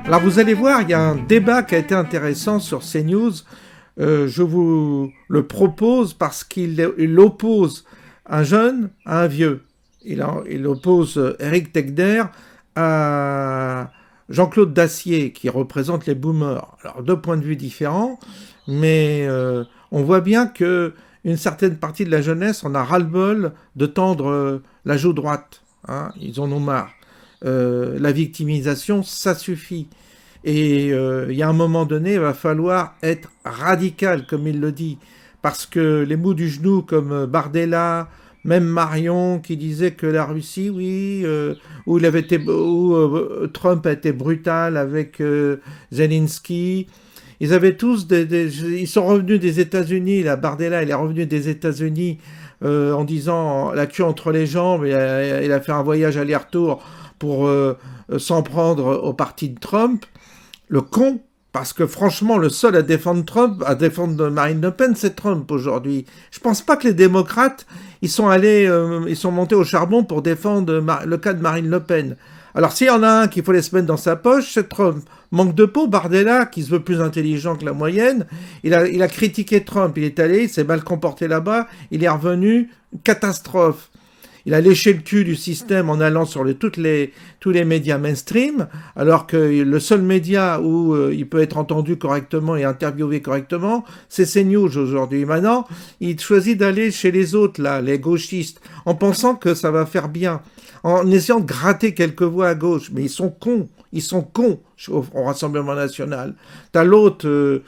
Alors vous allez voir, il y a un débat qui a été intéressant sur CNews. Je vous le propose parce qu'il oppose un jeune à un vieux. Il oppose Éric Tegner à Jean-Claude Dacier, qui représente les boomers. Alors deux points de vue différents, mais on voit bien que une certaine partie de la jeunesse en a ras-le-bol de tendre la joue droite. Hein, ils en ont marre. La victimisation, ça suffit. Et il y a un moment donné, il va falloir être radical, comme il le dit, parce que les mots du genou, comme Bardella, même Marion, qui disait que la Russie, oui, où Trump a été brutal avec Zelensky, ils avaient tous ils sont revenus des États-Unis. Là, Bardella, il est revenu des États-Unis en disant la queue entre les jambes. Il a fait un voyage aller-retour pour s'en prendre au parti de Trump. Le con, parce que franchement, le seul à défendre Trump, à défendre Marine Le Pen, c'est Trump aujourd'hui. Je pense pas que les démocrates, ils sont montés au charbon pour défendre le cas de Marine Le Pen. Alors s'il y en a un qu'il faut les se mettre dans sa poche, c'est Trump. Manque de peau, Bardella, qui se veut plus intelligent que la moyenne, il a critiqué Trump, il est allé, il s'est mal comporté là-bas, il est revenu, catastrophe. Il a léché le cul du système en allant sur tous les médias mainstream, alors que le seul média où il peut être entendu correctement et interviewé correctement, c'est CNews aujourd'hui. Maintenant, il choisit d'aller chez les autres, là, les gauchistes, en pensant que ça va faire bien, en essayant de gratter quelques voix à gauche. Mais ils sont cons au Rassemblement National. T'as l'autre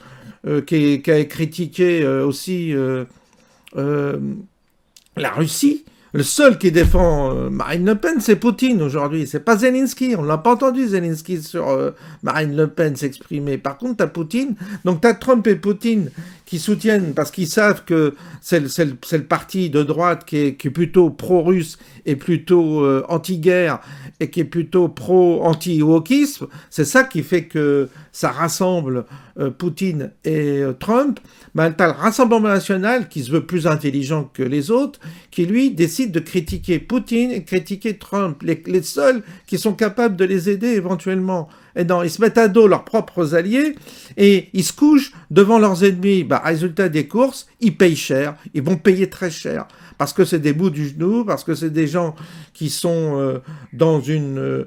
qui a critiqué aussi la Russie. Le seul qui défend Marine Le Pen, c'est Poutine aujourd'hui. C'est pas Zelensky. On l'a pas entendu Zelensky sur Marine Le Pen s'exprimer. Par contre, t'as Poutine. Donc t'as Trump et Poutine qui soutiennent parce qu'ils savent que c'est le parti de droite qui est plutôt pro-russe et plutôt anti-guerre et qui est plutôt pro-anti-wokisme. C'est ça qui fait que ça rassemble Poutine et Trump. Ben, t'as le Rassemblement National qui se veut plus intelligent que les autres, qui lui décide de critiquer Poutine et critiquer Trump, les seuls qui sont capables de les aider éventuellement. Et non, ils se mettent à dos leurs propres alliés et ils se couchent devant leurs ennemis. Bah, résultat des courses, ils payent cher, ils vont payer très cher. Parce que c'est des bouts du genou, parce que c'est des gens qui sont dans une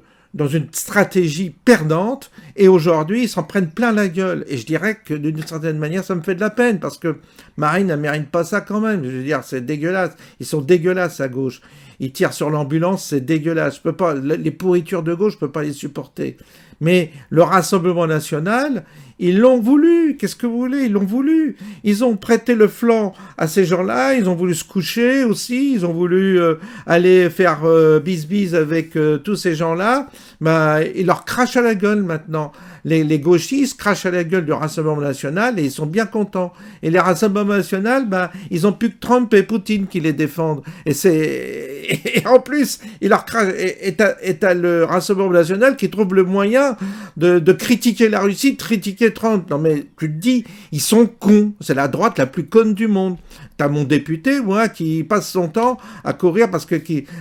stratégie perdante, et aujourd'hui, ils s'en prennent plein la gueule. Et je dirais que d'une certaine manière, ça me fait de la peine, parce que Marine ne mérite pas ça quand même. Je veux dire, c'est dégueulasse. Ils sont dégueulasses à gauche. Ils tirent sur l'ambulance, c'est dégueulasse. Je peux pas, les pourritures de gauche, je peux pas les supporter. Mais le Rassemblement National, ils l'ont voulu. Qu'est-ce que vous voulez? Ils l'ont voulu. Ils ont prêté le flanc à ces gens-là. Ils ont voulu se coucher aussi. Ils ont voulu aller faire bis-bis avec tous ces gens-là. Bah, ils leur crachent à la gueule maintenant. Les gauchistes crachent à la gueule du Rassemblement National et ils sont bien contents. Et les Rassemblements National, bah, ils ont plus que Trump et Poutine qui les défendent. Et en plus, il leur crache. Et t'as le Rassemblement National qui trouve le moyen de critiquer la Russie, de critiquer Trump. Non mais tu te dis, ils sont cons. C'est la droite la plus conne du monde. T'as mon député, moi, qui passe son temps à courir parce que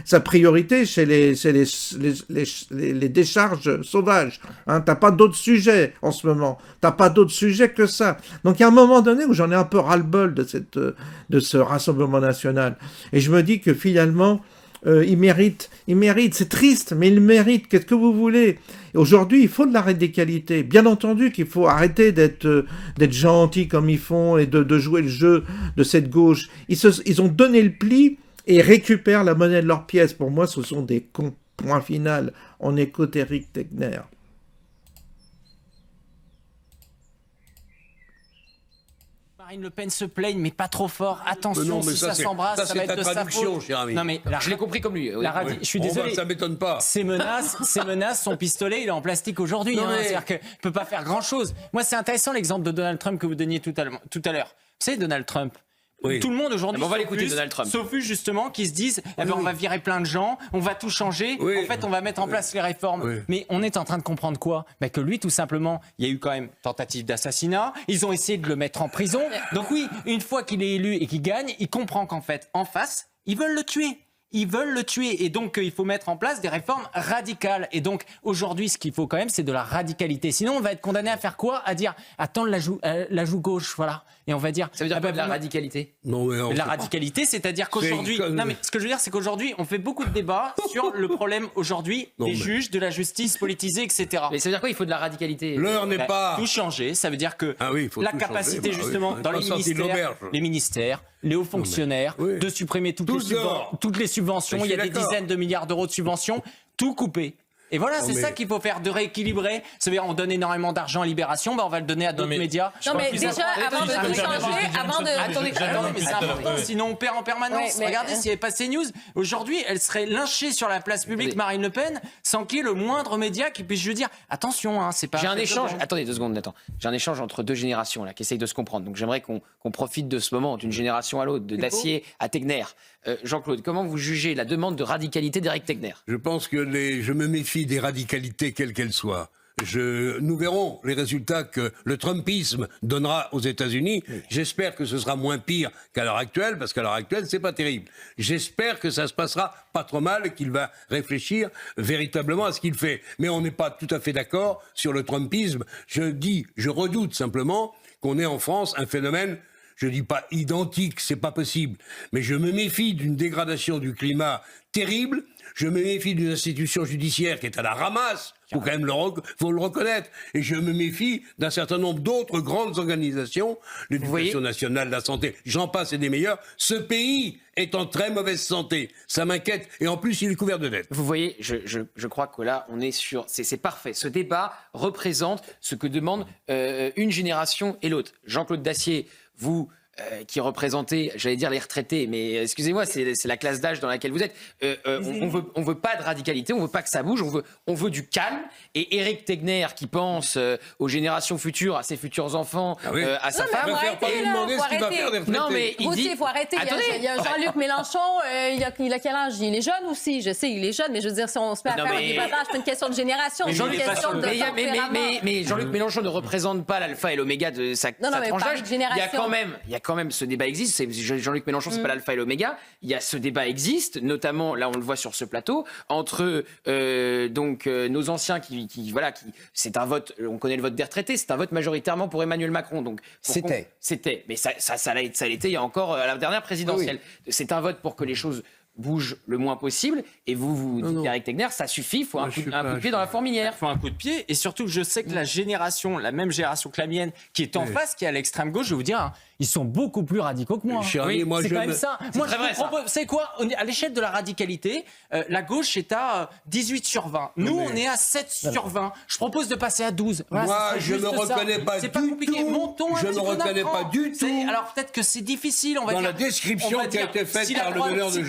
sa priorité, c'est les décharges sauvages. Hein, t'as pas d'autres sujets en ce moment. T'as pas d'autres sujets que ça. Donc il y a un moment donné où j'en ai un peu ras-le-bol de ce Rassemblement National. Et je me dis que finalement, il mérite. C'est triste, mais il mérite. Qu'est-ce que vous voulez? Aujourd'hui, il faut de la radicalité. Bien entendu qu'il faut arrêter d'être gentil comme ils font et de jouer le jeu de cette gauche. Ils ont donné le pli et récupèrent la monnaie de leurs pièces. Pour moi, ce sont des cons. Point final. On écoute Éric Tegner. Marine Le Pen se plaigne, mais pas trop fort. Attention, si ça s'embrasse, ça va être de sa faute. Cher ami. Non, mais je l'ai compris comme lui. Je suis désolé. Ça m'étonne pas. Ces menaces, son pistolet, il est en plastique aujourd'hui. C'est-à-dire qu'il ne peut pas faire grand-chose. Moi, c'est intéressant l'exemple de Donald Trump que vous donniez tout à l'heure. Vous savez, Donald Trump, Oui. Tout le monde aujourd'hui, on va l'écouter, Donald Trump. sauf eux justement, qui se disent on va virer plein de gens, on va tout changer, en fait on va mettre en place les réformes. Oui. Mais on est en train de comprendre quoi ? Que lui, tout simplement, il y a eu quand même tentative d'assassinat, ils ont essayé de le mettre en prison. Donc oui, une fois qu'il est élu et qu'il gagne, il comprend qu'en fait, en face, ils veulent le tuer. Ils veulent le tuer et donc il faut mettre en place des réformes radicales. Et donc aujourd'hui, ce qu'il faut quand même, c'est de la radicalité. Sinon, on va être condamné à faire quoi ? À dire attendre la joue gauche, voilà. Et on va dire. Ça veut dire quoi de la radicalité ? Non, mais la radicalité, c'est-à-dire qu'aujourd'hui, non mais ce que je veux dire, c'est qu'aujourd'hui, on fait beaucoup de débats sur le problème aujourd'hui des juges, de la justice politisée, etc. Mais ça veut dire quoi ? Il faut de la radicalité. L'heure n'est pas tout changer. Ça veut dire que la capacité changer, justement dans les ministères, les hauts fonctionnaires, de supprimer toutes les subventions. Il y a des dizaines de milliards d'euros de subventions, tout couper. Et voilà, c'est ça qu'il faut faire, de rééquilibrer. Ça veut dire on donne énormément d'argent à Libération, on va le donner à d'autres médias. Non mais déjà, avant de tout changer, Attendez, mais c'est important, sinon on perd en permanence. Regardez, s'il n'y avait pas CNews, aujourd'hui, elle serait lynchée sur la place publique, Marine Le Pen, sans qu'il y ait le moindre média qui puisse lui dire attention, c'est pas... J'ai un échange, attendez 2 secondes, Nathan. J'ai un échange entre 2 générations là, qui essayent de se comprendre. Donc j'aimerais qu'on profite de ce moment, d'une génération à l'autre, de Dacier à Tegner. Jean-Claude, comment vous jugez la demande de radicalité d'Éric Tegner ? Je pense que je me méfie des radicalités, quelles qu'elles soient. Nous verrons les résultats que le Trumpisme donnera aux États-Unis. Oui. J'espère que ce sera moins pire qu'à l'heure actuelle, parce qu'à l'heure actuelle, c'est pas terrible. J'espère que ça se passera pas trop mal et qu'il va réfléchir véritablement à ce qu'il fait. Mais on n'est pas tout à fait d'accord sur le Trumpisme. Je redoute simplement qu'on ait en France un phénomène, je dis pas identique, c'est pas possible, mais je me méfie d'une dégradation du climat terrible. Je me méfie d'une institution judiciaire qui est à la ramasse, faut quand même faut le reconnaître. Et je me méfie d'un certain nombre d'autres grandes organisations, l'Éducation nationale, la santé, j'en passe et des meilleurs. Ce pays est en très mauvaise santé. Ça m'inquiète. Et en plus, il est couvert de dettes. Vous voyez, je crois que là, on est sur... C'est parfait. Ce débat représente ce que demande une génération et l'autre. Jean-Claude Dacier, vous... qui représentez, j'allais dire les retraités, mais excusez-moi, c'est la classe d'âge dans laquelle vous êtes. On veut pas de radicalité, on veut pas que ça bouge, on veut du calme. Et Éric Tegner qui pense aux générations futures, à ses futurs enfants, à sa femme. Non mais il dit, il faut arrêter. Il y a Jean-Luc Mélenchon, il a quel âge ? Il est jeune aussi, je sais, il est jeune, mais je veux dire, si on se met à faire un débat, c'est une question de génération, c'est une question de tempérament. Mais Jean-Luc Mélenchon ne représente pas l'alpha et l'oméga de sa tranche d'âge. Il y a quand même ce débat existe. Jean-Luc Mélenchon, c'est pas l'alpha et l'oméga. Il y a ce débat existe, notamment là on le voit sur ce plateau entre nos anciens qui c'est un vote. On connaît le vote des retraités. C'est un vote majoritairement pour Emmanuel Macron. Donc c'était, mais ça l'a été il y a encore à la dernière présidentielle. Oui. C'est un vote pour que les choses bouge le moins possible, et vous dites Éric Tegner, ça suffit, il faut un coup de pied dans la fourmilière. Il faut un coup de pied, et surtout que je sais que la même génération que la mienne, qui est en face, qui est à l'extrême gauche, je vais vous dire, ils sont beaucoup plus radicaux que moi. Chérie, moi c'est quand même ça. Moi, je vous propose, c'est quoi ? À l'échelle de la radicalité, la gauche est à 18 sur 20. Nous, on est à 7 sur 20. Je propose de passer à 12. Voilà, moi, je ne reconnais pas du tout. Montons je ne reconnais pas du tout. Alors, peut-être que c'est difficile, on va dire. Dans la description qui a été faite par le meneur de jeu.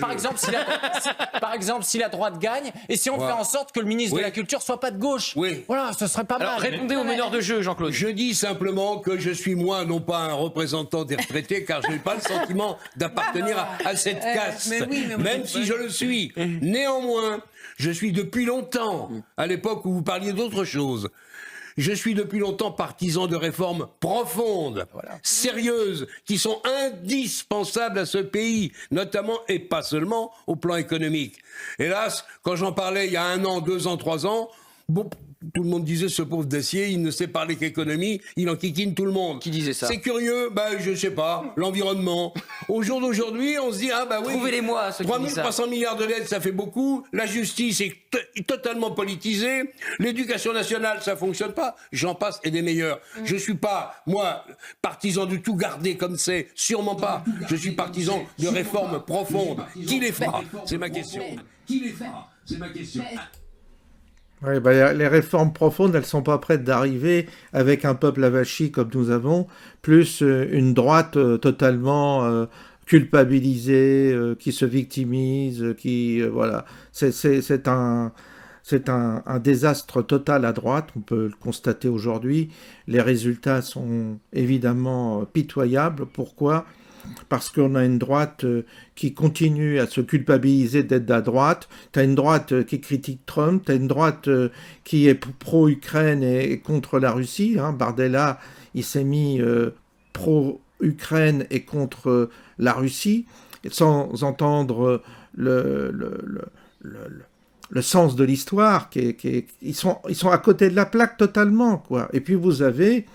Par exemple, si la droite gagne, et si on fait en sorte que le ministre de la Culture soit pas de gauche. Oui. Voilà, ce serait pas mal. Alors, répondez au meneur de jeu, Jean-Claude. Je dis simplement que je suis moi, non pas un représentant des retraités, car je n'ai pas le sentiment d'appartenir à cette caste, même si je le suis. Néanmoins, je suis depuis longtemps, à l'époque où vous parliez d'autre chose, je suis depuis longtemps partisan de réformes profondes, sérieuses, qui sont indispensables à ce pays, notamment et pas seulement au plan économique. Hélas, quand j'en parlais il y a 1 an, 2 ans, 3 ans, tout le monde disait, ce pauvre Dacier, il ne sait parler qu'économie, il enquiquine tout le monde. Qui disait ça ? C'est curieux, je sais pas, l'environnement. Au jour d'aujourd'hui, on se dit, oui. Trouvez-les-moi, ceux qui disent ça. 3300 milliards de dettes, ça fait beaucoup. La justice est totalement politisée. L'éducation nationale, ça fonctionne pas. J'en passe et des meilleurs. Je suis pas, moi, partisan de tout garder comme c'est. Sûrement pas. Je suis partisan de réformes profondes. Qui les fera ? C'est ma question. Qui les fera ? C'est ma question. Oui, les réformes profondes, elles sont pas prêtes d'arriver avec un peuple avachi comme nous avons, plus une droite totalement culpabilisée, qui se victimise, voilà. C'est un désastre total à droite, on peut le constater aujourd'hui. Les résultats sont évidemment pitoyables. Pourquoi ? parce qu'on a une droite qui continue à se culpabiliser d'être à droite, tu as une droite qui critique Trump, tu as une droite qui est pro-Ukraine et contre la Russie. Bardella, il s'est mis pro-Ukraine et contre la Russie, sans entendre le sens de l'histoire. Ils sont à côté de la plaque totalement, quoi. Et puis vous avez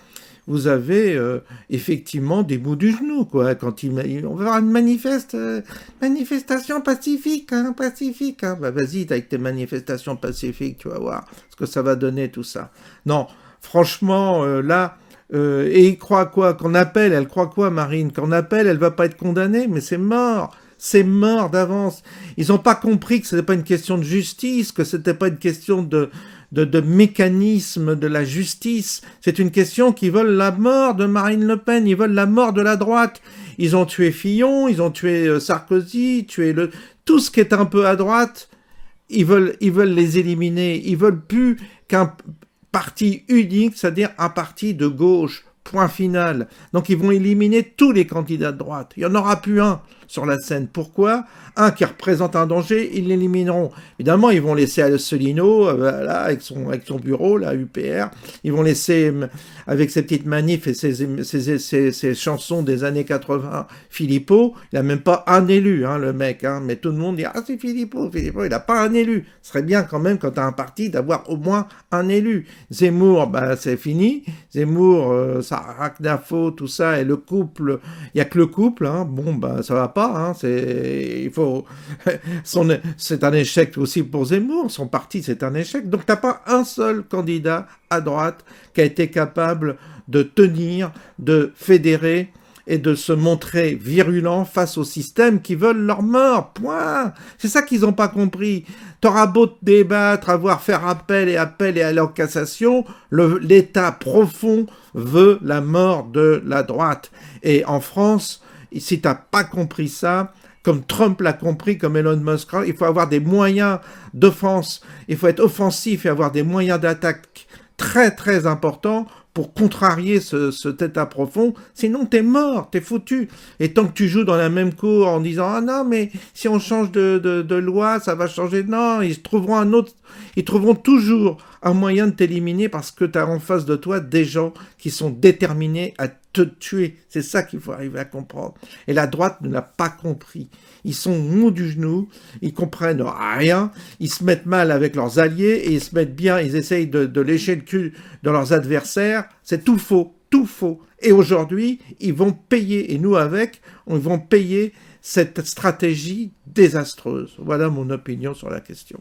effectivement des bouts du genou, quoi. Quand on va avoir une manifestation pacifique, pacifique. Bah vas-y, avec tes manifestations pacifiques, tu vas voir ce que ça va donner, tout ça. Non, franchement, là... et il croit quoi? Qu'on appelle, elle croit quoi, Marine? Qu'on appelle, elle va pas être condamnée, mais c'est mort. C'est mort d'avance. Ils n'ont pas compris que ce n'était pas une question de justice, que ce n'était pas une question de mécanisme de la justice. C'est une question qu'ils veulent la mort de Marine Le Pen, ils veulent la mort de la droite. Ils ont tué Fillon, ils ont tué Sarkozy, tout ce qui est un peu à droite, ils veulent les éliminer. Ils veulent plus qu'un parti unique, c'est-à-dire un parti de gauche. Point final. Donc ils vont éliminer tous les candidats de droite. Il n'y en aura plus un sur la scène. Pourquoi? Un qui représente un danger, ils l'élimineront. Évidemment, ils vont laisser Asselineau, là, avec son bureau, la UPR. Ils vont laisser, avec ses petites manifs et ses chansons des années 80, Philippot. Il n'a même pas un élu, le mec. Mais tout le monde dit, ah, c'est Philippot, il n'a pas un élu. Ce serait bien quand même, quand tu as un parti, d'avoir au moins un élu. Zemmour, c'est fini. Zemmour, Sarah tout ça, et le couple, il n'y a que le couple. Ça va pas. C'est un échec aussi pour Zemmour. Son parti, c'est un échec. Donc, tu n'as pas un seul candidat à droite qui a été capable de tenir, de fédérer et de se montrer virulent face au système qui veulent leur mort. Point. C'est ça qu'ils n'ont pas compris. T'auras beau te débattre, faire appel et aller en cassation, l'État profond veut la mort de la droite. Et en France, si t'as pas compris ça, comme Trump l'a compris, comme Elon Musk, il faut avoir des moyens d'offense, il faut être offensif et avoir des moyens d'attaque très très importants pour contrarier cet état profond, sinon t'es mort, t'es foutu. Et tant que tu joues dans la même cour en disant « Ah non, mais si on change de loi, ça va changer. » Non, ils trouveront toujours un moyen de t'éliminer parce que t'as en face de toi des gens qui sont déterminés à te tuer. C'est ça qu'il faut arriver à comprendre. Et la droite ne l'a pas compris. Ils sont mous du genou, ils comprennent rien, ils se mettent mal avec leurs alliés et ils se mettent bien, ils essayent de lécher le cul de leurs adversaires. C'est tout faux, tout faux. Et aujourd'hui, ils vont payer, et nous avec, ils vont payer cette stratégie désastreuse. Voilà mon opinion sur la question.